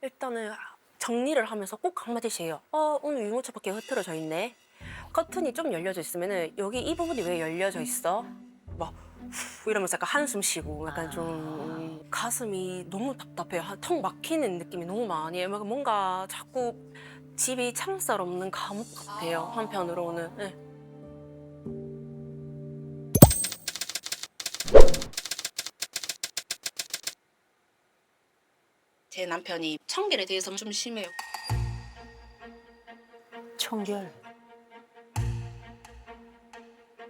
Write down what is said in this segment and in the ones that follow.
일단은 정리를 하면서 꼭 한마디씩 해요. 오늘 유모차 밖에 흐트러져 있네. 커튼이 좀 열려져 있으면은 여기 이 부분이 왜 열려져 있어? 막 후, 이러면서 약간 한숨 쉬고 약간 좀 가슴이 너무 답답해요. 턱 막히는 느낌이 너무 많이 해요. 막 뭔가 자꾸 집이 창살 없는 감옥 같아요. 한편으로는. 네. 제 남편이 청결에 대해서 좀 심해요. 청결.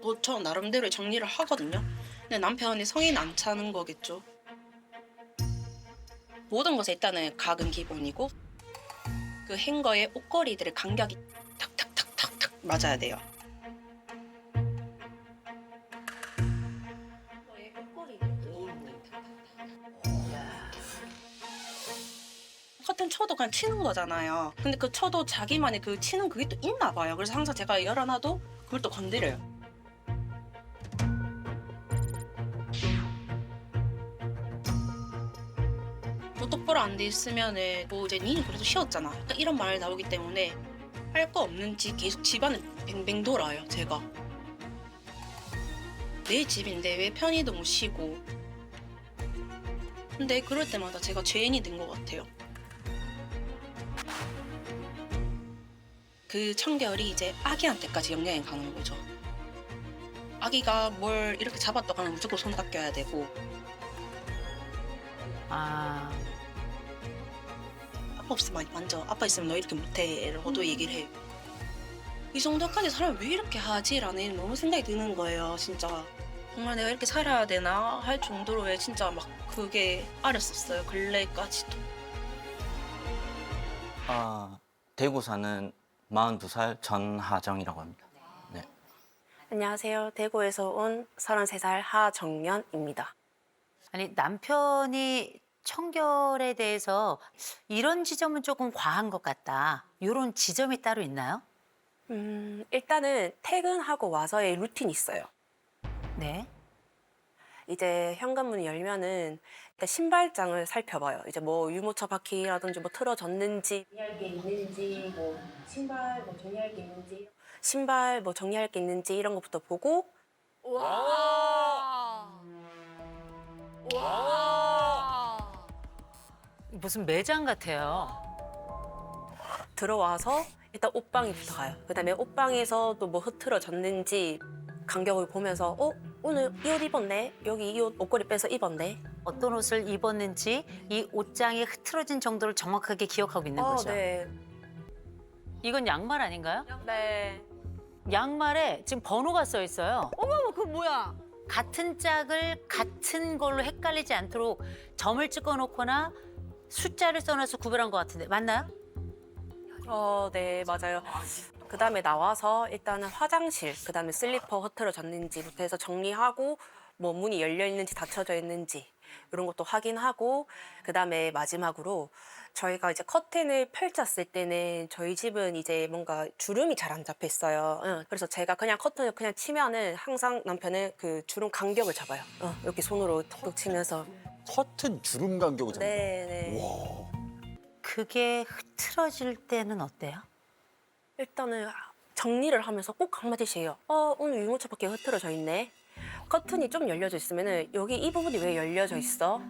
뭐 저 나름대로 정리를 하거든요. 근데 남편이 성인 안 차는 거겠죠. 모든 것에 일단은 각은 기본이고 그 행거에 옷걸이들의 간격이 탁탁탁탁탁 맞아야 돼요. 커튼 쳐도 그냥 치는 거잖아요. 근데 그 쳐도 자기만의 그 치는 그게 또 있나 봐요. 그래서 항상 제가 열어놔도 그걸 또 건드려요. 뭐 똑바로 안 돼 있으면은 뭐 이제 니는 그래도 쉬었잖아. 그러니까 이런 말이 나오기 때문에 할 거 없는지 계속 집안을 뱅뱅 돌아요. 제가. 내 집인데 왜 편히도 못 쉬고. 근데 그럴 때마다 제가 죄인이 된 것 같아요. 그 청결이 이제 아기한테까지 영향이 가는 거죠. 아기가 뭘 이렇게 잡았다고 하면 무조건 손 닦여야 되고 아, 아빠 없으면 많이 만져. 아빠 있으면 너 이렇게 못해. 라고도 얘기를 해요. 이 정도까지 사람이 왜 이렇게 하지? 라는 너무 생각이 드는 거예요. 진짜. 정말 내가 이렇게 살아야 되나? 할 정도로 왜 진짜 막 그게 아렸었어요. 근래까지도. 대구 사는 42살 전하정이라고 합니다. 네. 안녕하세요. 대구에서 온 33살 하정연입니다. 아니 남편이 청결에 대해서 이런 지점은 조금 과한 것 같다. 이런 지점이 따로 있나요? 일단은 퇴근하고 와서의 루틴이 있어요. 네. 이제 현관문을 열면은 일단 신발장을 살펴봐요. 이제 뭐 유모차 바퀴라든지 뭐 틀어졌는지, 정리할 게 있는지, 뭐 신발 뭐 정리할 게 있는지, 신발 뭐 정리할 게 있는지 이런 것부터 보고 무슨 매장 같아요. 들어와서 일단 옷방에부터 가요. 그다음에 옷방에서 또 뭐 흐트러졌는지 간격을 보면서 오늘 이 옷 입었네. 여기 이 옷 옷걸이 빼서 입었네. 어떤 옷을 입었는지 이 옷장이 흐트러진 정도를 정확하게 기억하고 있는 거죠. 네. 이건 양말 아닌가요? 네. 양말에 지금 번호가 써 있어요. 어머, 그거 뭐야? 같은 짝을 같은 걸로 헷갈리지 않도록 점을 찍어 놓거나 숫자를 써놔서 구별한 것 같은데 맞나요? 네, 맞아요. 그다음에 나와서 일단은 화장실, 그다음에 슬리퍼 흐트러졌는지부터 해서 정리하고 뭐 문이 열려 있는지 닫혀져 있는지 이런 것도 확인하고 그다음에 마지막으로 저희가 이제 커튼을 펼쳤을 때는 저희 집은 이제 뭔가 주름이 잘 안 잡혀 있어요. 응, 그래서 제가 그냥 커튼을 그냥 치면은 항상 남편은 그 주름 간격을 잡아요. 이렇게 손으로 톡톡 치면서. 커튼 주름 간격을 잡는 네, 네. 와. 그게 흐트러질 때는 어때요? 일단은 정리를 하면서 꼭 한마디씩 해요. 오늘 유모차 밖에 흐트러져 있네. 커튼이 좀 열려져 있으면은 여기 이 부분이 왜 열려져 있어?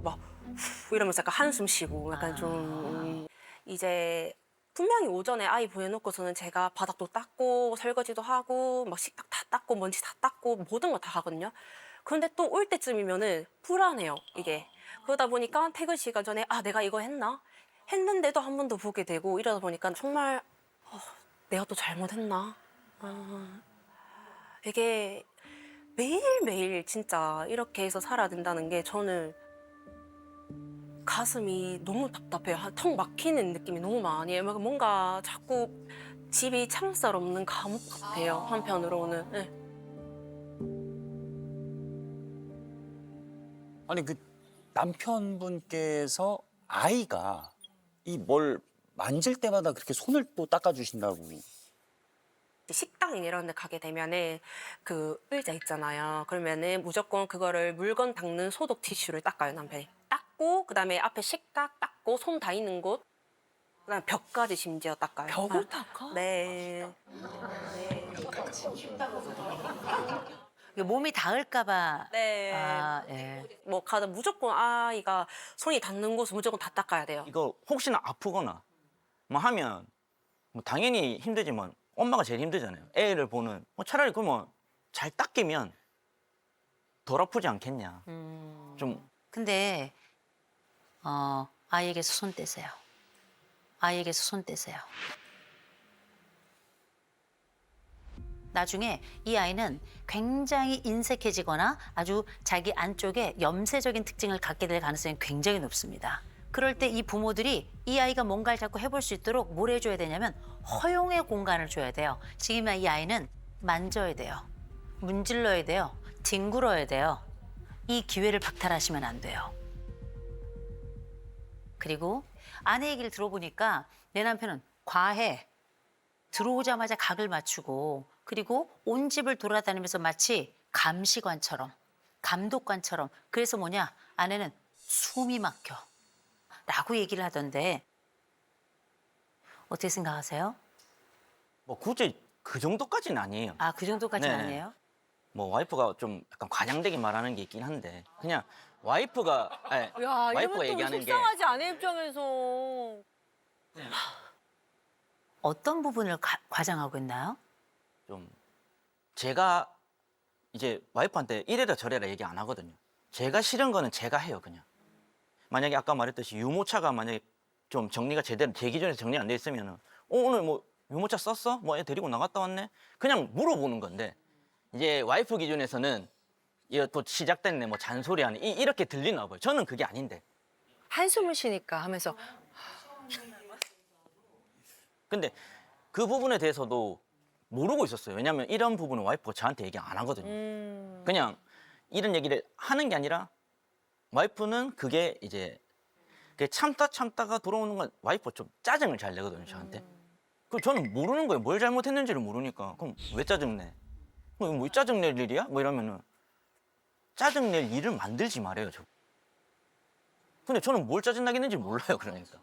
막 후, 이러면서 약간 한숨 쉬고 약간 좀 이제 분명히 오전에 아이 보내놓고서는 제가 바닥도 닦고 설거지도 하고 막 식탁 다 닦고 먼지 다 닦고 모든 거 다 하거든요. 그런데 또 올 때쯤이면은 불안해요, 이게. 그러다 보니까 퇴근 시간 전에 내가 이거 했나? 했는데도 한 번 더 보게 되고 이러다 보니까 정말 내가 또 잘못했나? 이게 매일매일 진짜 이렇게 해서 살아야 된다는 게 저는 가슴이 너무 답답해요. 턱 막히는 느낌이 너무 많이 해요. 막 뭔가 자꾸 집이 창살 없는 감옥 같아요. 한편으로는. 네. 아니 그 남편분께서 아이가 이 뭘 만질 때마다 그렇게 손을 또 닦아주신다고. 식당 이런 데 가게 되면은 그 의자 있잖아요. 그러면은 무조건 그거를 물건 닦는 소독 티슈를 닦아요, 남편이. 딱 닦고 그다음에 앞에 식탁 닦고 손 닿이는 곳 그다음에 벽까지 심지어 닦아요. 벽을 닦아? 네. 이게 몸이 닿을까봐. 네. 아, 예. 뭐 가다 무조건 아이가 손이 닿는 곳은 무조건 다 닦아야 돼요. 이거 혹시나 아프거나 뭐 하면 뭐 당연히 힘들지만 엄마가 제일 힘들잖아요. 애를 보는 뭐 차라리 그러면 잘 닦이면 덜 아프지 않겠냐. 좀 근데 아이에게서 손 떼세요. 아이에게서 손 떼세요. 나중에 이 아이는 굉장히 인색해지거나 아주 자기 안쪽에 염세적인 특징을 갖게 될 가능성이 굉장히 높습니다. 그럴 때 이 부모들이 이 아이가 뭔가를 자꾸 해볼 수 있도록 뭘 해줘야 되냐면 허용의 공간을 줘야 돼요. 지금 이 아이는 만져야 돼요. 문질러야 돼요. 뒹굴어야 돼요. 이 기회를 박탈하시면 안 돼요. 그리고 아내 얘기를 들어보니까 내 남편은 과해. 들어오자마자 각을 맞추고 그리고 온 집을 돌아다니면서 마치 감시관처럼 감독관처럼 그래서 뭐냐 아내는 숨이 막혀 라고 얘기를 하던데 어떻게 생각하세요? 뭐 굳이 그 정도까지는 아니에요. 아, 그 정도까지는 네. 아니에요? 뭐 와이프가 좀 약간 과장되게 말하는 게 있긴 한데 그냥 와이프가 야, 와이프가 이러면 또 얘기하는 게 속상하지 아내 입장에서. 어떤 부분을 과장하고 있나요? 좀 제가 이제 와이프한테 이래라 저래라 얘기 안 하거든요. 제가 싫은 거는 제가 해요 그냥. 만약에 아까 말했듯이 유모차가 만약에 좀 정리가 제대로 제 기준에서 정리 안 돼 있으면은 오늘 뭐 유모차 썼어? 뭐 애 데리고 나갔다 왔네? 그냥 물어보는 건데 이제 와이프 기준에서는 이거 또 시작됐네 뭐 잔소리하네 이렇게 들리나 봐요. 저는 그게 아닌데. 한숨을 쉬니까 하면서 근데 그 부분에 대해서도 모르고 있었어요. 왜냐면 이런 부분은 와이프가 저한테 얘기 안 하거든요. 그냥 이런 얘기를 하는 게 아니라 와이프는 그게 이제 그게 참다가 돌아오는 건 와이프가 좀 짜증을 잘 내거든요, 저한테. 그럼 저는 모르는 거예요. 뭘 잘못했는지를 모르니까. 그럼 왜 짜증내? 뭐 짜증낼 일이야? 뭐 이러면은 짜증낼 일을 만들지 말아요, 저. 근데 저는 뭘 짜증나겠는지 몰라요, 그러니까.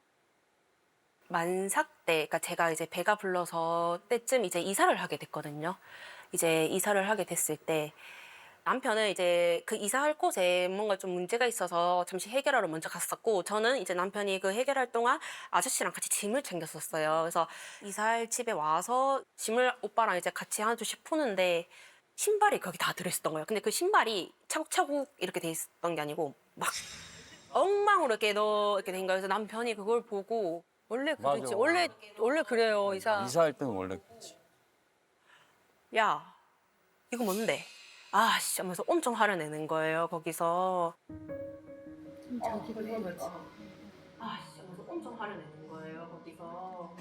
만삭 때, 그러니까 제가 이제 배가 불러서 때쯤 이제 이사를 하게 됐거든요. 이제 이사를 하게 됐을 때 남편은 이제 그 이사할 곳에 뭔가 좀 문제가 있어서 잠시 해결하러 먼저 갔었고 저는 이제 남편이 그 해결할 동안 아저씨랑 같이 짐을 챙겼었어요. 그래서 이사할 집에 와서 짐을 오빠랑 이제 같이 한 두씩 푸는데 신발이 거기 다 들어있었던 거예요. 근데 그 신발이 차곡차곡 이렇게 돼 있었던 게 아니고 막 엉망으로 이렇게 된 거예요. 그래서 남편이 그걸 보고 원래 그렇지. 맞아. 원래 그래요 이사. 이사할 때는 원래 그렇지. 야, 이거 뭔데? 아, 씨, 하면서 엄청 화를 내는 거예요, 거기서. 아, 씨, 하면서 엄청 화를 내는 거예요, 거기서.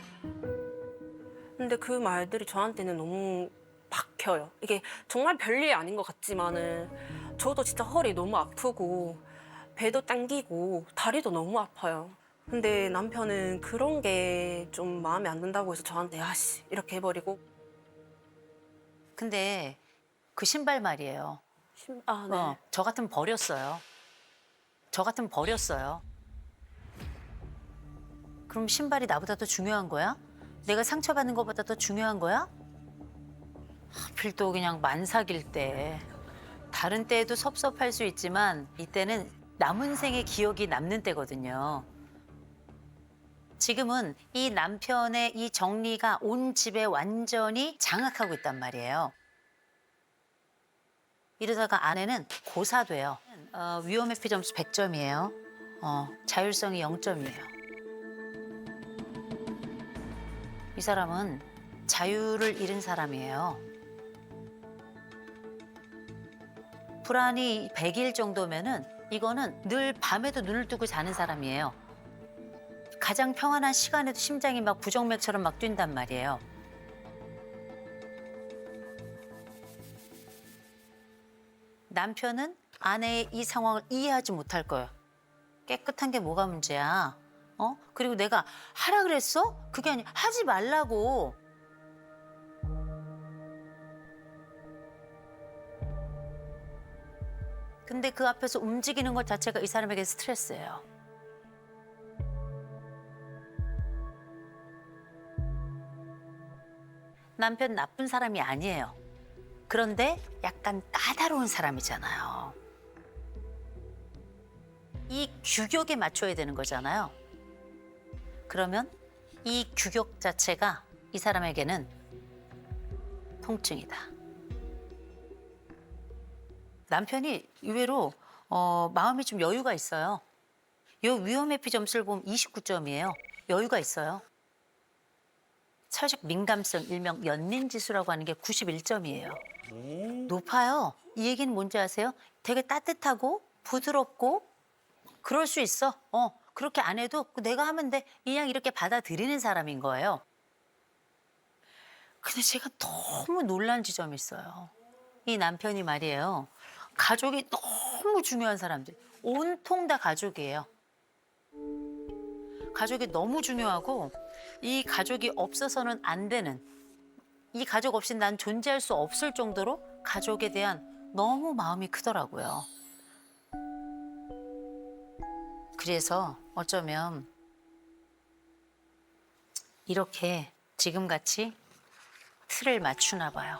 근데 그 말들이 저한테는 너무 박혀요. 이게 정말 별일 아닌 것 같지만은 저도 진짜 허리 너무 아프고 배도 당기고 다리도 너무 아파요. 근데 남편은 그런 게 좀 마음에 안 든다고 해서 저한테 아씨 이렇게 해버리고 근데 그 신발 말이에요. 아, 네. 저 같으면 버렸어요. 저 같으면 버렸어요. 그럼 신발이 나보다 더 중요한 거야? 내가 상처받는 것보다 더 중요한 거야? 하필 또 그냥 만삭일 때. 다른 때에도 섭섭할 수 있지만 이때는 남은 생의 기억이 남는 때거든요. 지금은 이 남편의 이 정리가 온 집에 완전히 장악하고 있단 말이에요. 이러다가 아내는 고사돼요. 위험의 피점수 100점이에요. 자율성이 0점이에요. 이 사람은 자유를 잃은 사람이에요. 불안이 100일 정도면은 이거는 늘 밤에도 눈을 뜨고 자는 사람이에요. 가장 평안한 시간에도 심장이 막 부정맥처럼 막 뛴단 말이에요. 남편은 아내의 이 상황을 이해하지 못할 거예요. 깨끗한 게 뭐가 문제야? 그리고 내가 하라 그랬어? 그게 아니라 하지 말라고. 근데 그 앞에서 움직이는 것 자체가 이 사람에게 스트레스예요. 남편 나쁜 사람이 아니에요. 그런데 약간 까다로운 사람이잖아요. 이 규격에 맞춰야 되는 거잖아요. 그러면 이 규격 자체가 이 사람에게는 통증이다. 남편이 의외로 마음이 좀 여유가 있어요. 요 위험회피 점수를 보면 29점이에요. 여유가 있어요. 사회적 민감성, 일명 연민지수라고 하는 게 91점이에요. 높아요. 이 얘기는 뭔지 아세요? 되게 따뜻하고 부드럽고 그럴 수 있어. 그렇게 안 해도 내가 하면 돼. 그냥 이렇게 받아들이는 사람인 거예요. 근데 제가 너무 놀란 지점이 있어요. 이 남편이 말이에요. 가족이 너무 중요한 사람들. 온통 다 가족이에요. 가족이 너무 중요하고 이 가족이 없어서는 안 되는, 이 가족 없이 난 존재할 수 없을 정도로 가족에 대한 너무 마음이 크더라고요. 그래서 어쩌면 이렇게 지금같이 틀을 맞추나 봐요.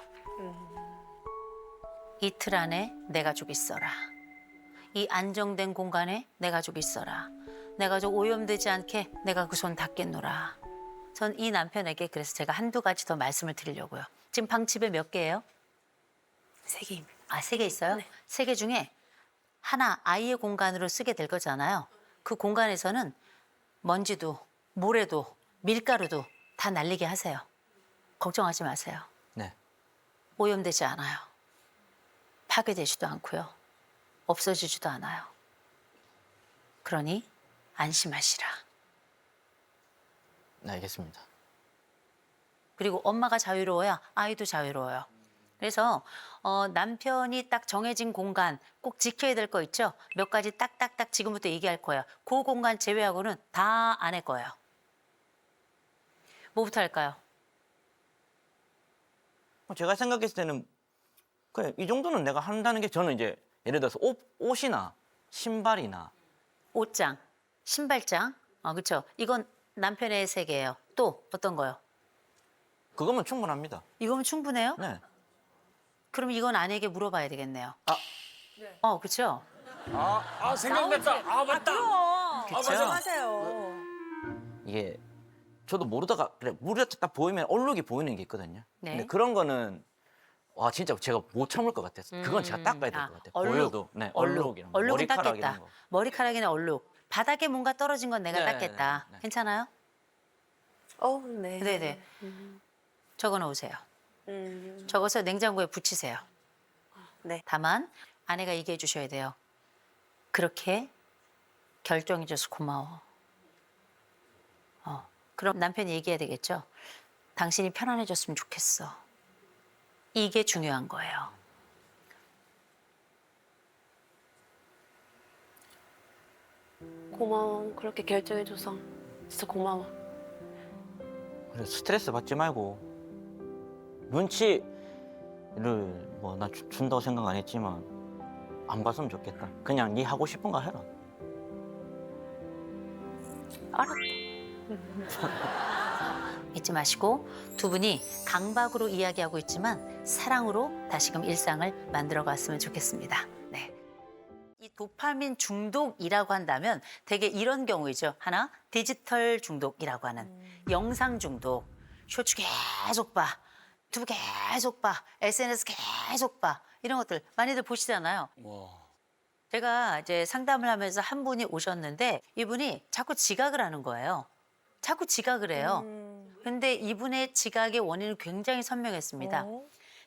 이 틀 안에 내 가족이 있어라. 이 안정된 공간에 내 가족이 있어라. 내 가족 오염되지 않게 내가 그 손 닦겠노라. 전 이 남편에게 그래서 제가 한두 가지 더 말씀을 드리려고요. 지금 방 집에 몇 개예요? 3개입니다. 아, 3개 있어요? 네. 3개 중에 하나 아이의 공간으로 쓰게 될 거잖아요. 그 공간에서는 먼지도 모래도 밀가루도 다 날리게 하세요. 걱정하지 마세요. 네. 오염되지 않아요. 파괴되지도 않고요. 없어지지도 않아요. 그러니 안심하시라. 네, 알겠습니다. 그리고 엄마가 자유로워야 아이도 자유로워요. 그래서 남편이 딱 정해진 공간 꼭 지켜야 될 거 있죠? 몇 가지 딱딱딱 지금부터 얘기할 거예요. 그 공간 제외하고는 다 안 할 거예요. 뭐부터 할까요? 제가 생각했을 때는 그래 이 정도는 내가 한다는 게 저는 이제 예를 들어서 옷이나 신발이나 옷장, 신발장, 그렇죠. 이건 남편의 세계예요. 또 어떤 거요? 그거면 충분합니다. 이거면 충분해요? 네. 그럼 이건 아내에게 물어봐야 되겠네요. 그렇죠. 생각났다. 아, 맞다. 그렇죠. 하세요. 이게 저도 모르다가 그래 물에 딱 보이면 얼룩이 보이는 게 있거든요. 네. 근데 그런 거는 와 진짜 제가 못 참을 것 같아서 그건 제가 닦아야 될 것 같아요. 얼룩. 보여도 네 얼룩 이런 거. 얼룩은 머리카락 닦겠다. 이런 거. 머리카락이나 얼룩. 바닥에 뭔가 떨어진 건 내가 네, 닦겠다. 네, 네. 괜찮아요? 네. 네네. 적어 놓으세요. 음, 적어서 냉장고에 붙이세요. 네. 다만 아내가 얘기해 주셔야 돼요. 그렇게 결정해줘서 고마워. 그럼 남편이 얘기해야 되겠죠. 당신이 편안해졌으면 좋겠어. 이게 중요한 거예요. 고마워. 그렇게 결정해줘서 진짜 고마워. 그래 스트레스 받지 말고 눈치를 뭐 나 준다고 생각 안 했지만 안 봤으면 좋겠다. 그냥 네 하고 싶은 거 해라. 알았다. 잊지 마시고 두 분이 강박으로 이야기하고 있지만 사랑으로 다시금 일상을 만들어 갔으면 좋겠습니다. 네. 이 도파민 중독이라고 한다면 대개 이런 경우이죠. 하나, 디지털 중독이라고 하는 영상 중독. 쇼츠 계속 봐. 유튜브 계속 봐. SNS 계속 봐. 이런 것들 많이들 보시잖아요. 와. 제가 이제 상담을 하면서 한 분이 오셨는데 이분이 자꾸 지각을 하는 거예요. 자꾸 지각을 해요. 근데 이분의 지각의 원인은 굉장히 선명했습니다.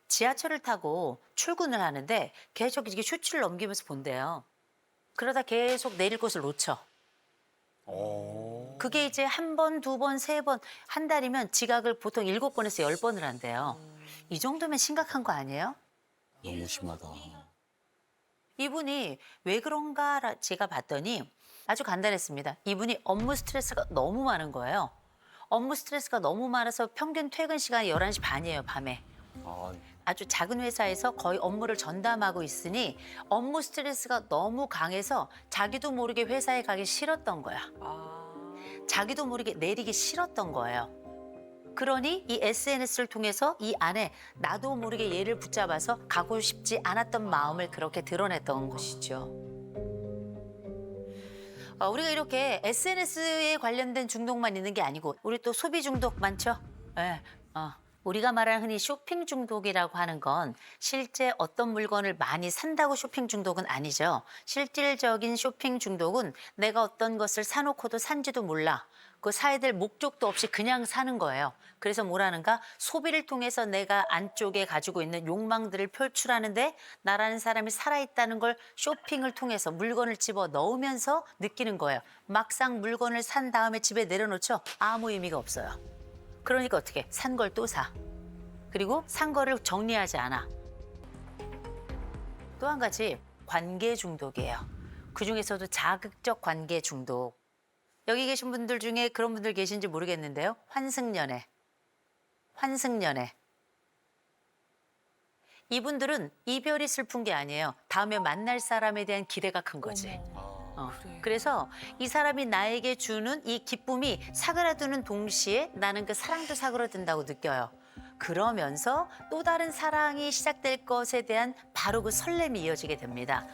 지하철을 타고 출근을 하는데 계속 이렇게 쇼츠를 넘기면서 본대요. 그러다 계속 내릴 곳을 놓쳐. 그게 이제 한 번, 두 번, 세 번, 한 달이면 지각을 보통 7번에서 10번을 한대요. 이 정도면 심각한 거 아니에요? 너무 심하다. 이분이 왜 그런가 제가 봤더니 아주 간단했습니다. 이분이 업무 스트레스가 너무 많은 거예요. 업무 스트레스가 너무 많아서 평균 퇴근 시간이 11시 반이에요, 밤에. 아, 아주 작은 회사에서 거의 업무를 전담하고 있으니 업무 스트레스가 너무 강해서 자기도 모르게 회사에 가기 싫었던 거야. 자기도 모르게 내리기 싫었던 거예요. 그러니 이 SNS를 통해서 이 안에 나도 모르게 얘를 붙잡아서 가고 싶지 않았던 마음을 그렇게 드러냈던 것이죠. 우리가 이렇게 SNS에 관련된 중독만 있는 게 아니고 우리 또 소비 중독 많죠? 네. 우리가 말하는 흔히 쇼핑 중독이라고 하는 건 실제 어떤 물건을 많이 산다고 쇼핑 중독은 아니죠. 실질적인 쇼핑 중독은 내가 어떤 것을 사놓고도 산지도 몰라. 그 사야 될 목적도 없이 그냥 사는 거예요. 그래서 뭐라는가? 소비를 통해서 내가 안쪽에 가지고 있는 욕망들을 표출하는데 나라는 사람이 살아있다는 걸 쇼핑을 통해서 물건을 집어 넣으면서 느끼는 거예요. 막상 물건을 산 다음에 집에 내려놓죠? 아무 의미가 없어요. 그러니까 어떻게? 산 걸 또 사. 그리고 산 거를 정리하지 않아. 또 한 가지 관계 중독이에요. 그중에서도 자극적 관계 중독. 여기 계신 분들 중에 그런 분들 계신지 모르겠는데요. 환승연애. 환승연애. 이분들은 이별이 슬픈 게 아니에요. 다음에 만날 사람에 대한 기대가 큰 거지. 그래서 이 사람이 나에게 주는 이 기쁨이 사그라드는 동시에 나는 그 사랑도 사그라든다고 느껴요. 그러면서 또 다른 사랑이 시작될 것에 대한 바로 그 설렘이 이어지게 됩니다.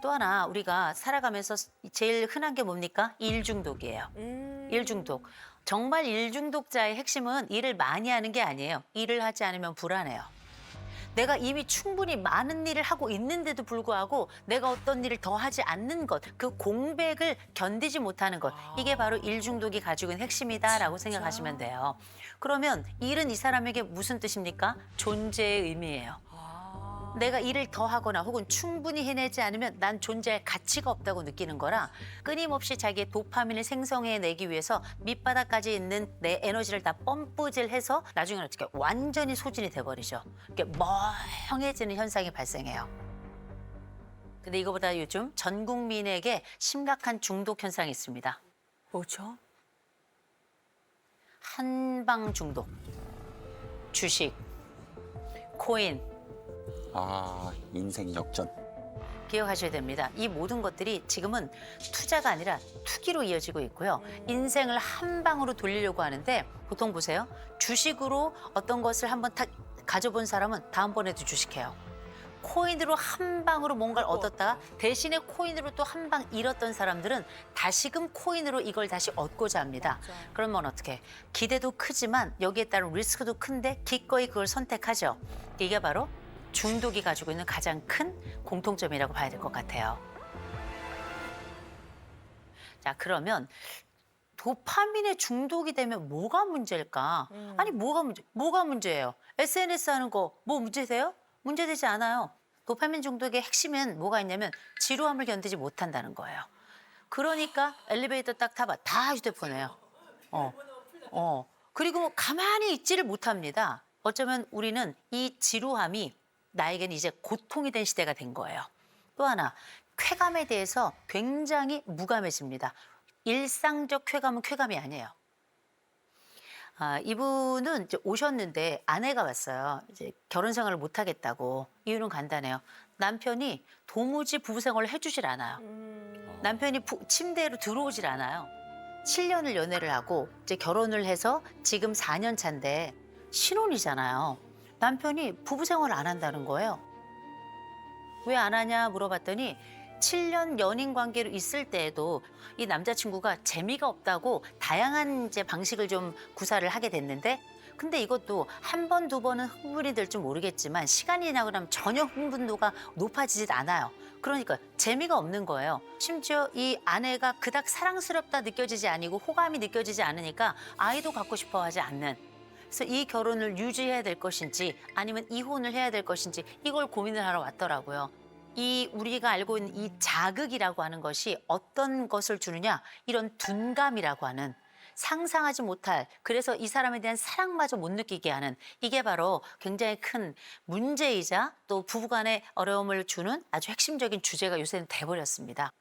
또 하나 우리가 살아가면서 제일 흔한 게 뭡니까? 일 중독이에요. 일 중독. 정말 일 중독자의 핵심은 일을 많이 하는 게 아니에요. 일을 하지 않으면 불안해요. 내가 이미 충분히 많은 일을 하고 있는데도 불구하고 내가 어떤 일을 더 하지 않는 것, 그 공백을 견디지 못하는 것, 이게 바로 일 중독이 가지고 있는 핵심이다라고 생각하시면 돼요. 그러면 일은 이 사람에게 무슨 뜻입니까? 존재의 의미예요. 내가 일을 더 하거나 혹은 충분히 해내지 않으면 난 존재할 가치가 없다고 느끼는 거라 끊임없이 자기의 도파민을 생성해내기 위해서 밑바닥까지 있는 내 에너지를 다 펌프질해서 나중에는 어떻게 완전히 소진이 돼버리죠. 이렇게 멍해지는 현상이 발생해요. 근데 이거보다 요즘 전 국민에게 심각한 중독 현상이 있습니다. 뭐죠? 한방 중독, 주식, 코인, 인생 역전. 기억하셔야 됩니다. 이 모든 것들이 지금은 투자가 아니라 투기로 이어지고 있고요. 인생을 한 방으로 돌리려고 하는데 보통 보세요. 주식으로 어떤 것을 한번 가져본 사람은 다음번에도 주식해요. 코인으로 한 방으로 뭔가를 얻었다가 대신에 코인으로 또 한 방 잃었던 사람들은 다시금 코인으로 이걸 다시 얻고자 합니다. 그러면 어떻게? 기대도 크지만 여기에 따른 리스크도 큰데 기꺼이 그걸 선택하죠. 이게 바로 중독이 가지고 있는 가장 큰 공통점이라고 봐야 될 것 같아요. 자, 그러면 도파민에 중독이 되면 뭐가 문제일까? 아니, 뭐가 문제예요? SNS 하는 거 뭐 문제세요? 문제되지 않아요. 도파민 중독의 핵심은 뭐가 있냐면 지루함을 견디지 못한다는 거예요. 그러니까 엘리베이터 딱 타봐. 다 휴대폰이에요. 그리고 가만히 있지를 못합니다. 어쩌면 우리는 이 지루함이 나에게는 이제 고통이 된 시대가 된 거예요. 또 하나, 쾌감에 대해서 굉장히 무감해집니다. 일상적 쾌감은 쾌감이 아니에요. 이분은 이제 오셨는데 아내가 왔어요. 이제 결혼 생활을 못 하겠다고. 이유는 간단해요. 남편이 도무지 부부 생활을 해주질 않아요. 남편이 침대로 들어오질 않아요. 7년을 연애를 하고 이제 결혼을 해서 지금 4년 차인데 신혼이잖아요. 남편이 부부 생활을 안 한다는 거예요. 왜 안 하냐 물어봤더니 7년 연인 관계로 있을 때에도 이 남자친구가 재미가 없다고 다양한 이제 방식을 좀 구사를 하게 됐는데 근데 이것도 한 번, 두 번은 흥분이 될지 모르겠지만 시간이 지나고 나면 전혀 흥분도가 높아지질 않아요. 그러니까 재미가 없는 거예요. 심지어 이 아내가 그닥 사랑스럽다 느껴지지 아니고 호감이 느껴지지 않으니까 아이도 갖고 싶어 하지 않는. 그래서 이 결혼을 유지해야 될 것인지 아니면 이혼을 해야 될 것인지 이걸 고민을 하러 왔더라고요. 이 우리가 알고 있는 이 자극이라고 하는 것이 어떤 것을 주느냐 이런 둔감이라고 하는 상상하지 못할 그래서 이 사람에 대한 사랑마저 못 느끼게 하는 이게 바로 굉장히 큰 문제이자 또 부부간의 어려움을 주는 아주 핵심적인 주제가 요새는 돼버렸습니다.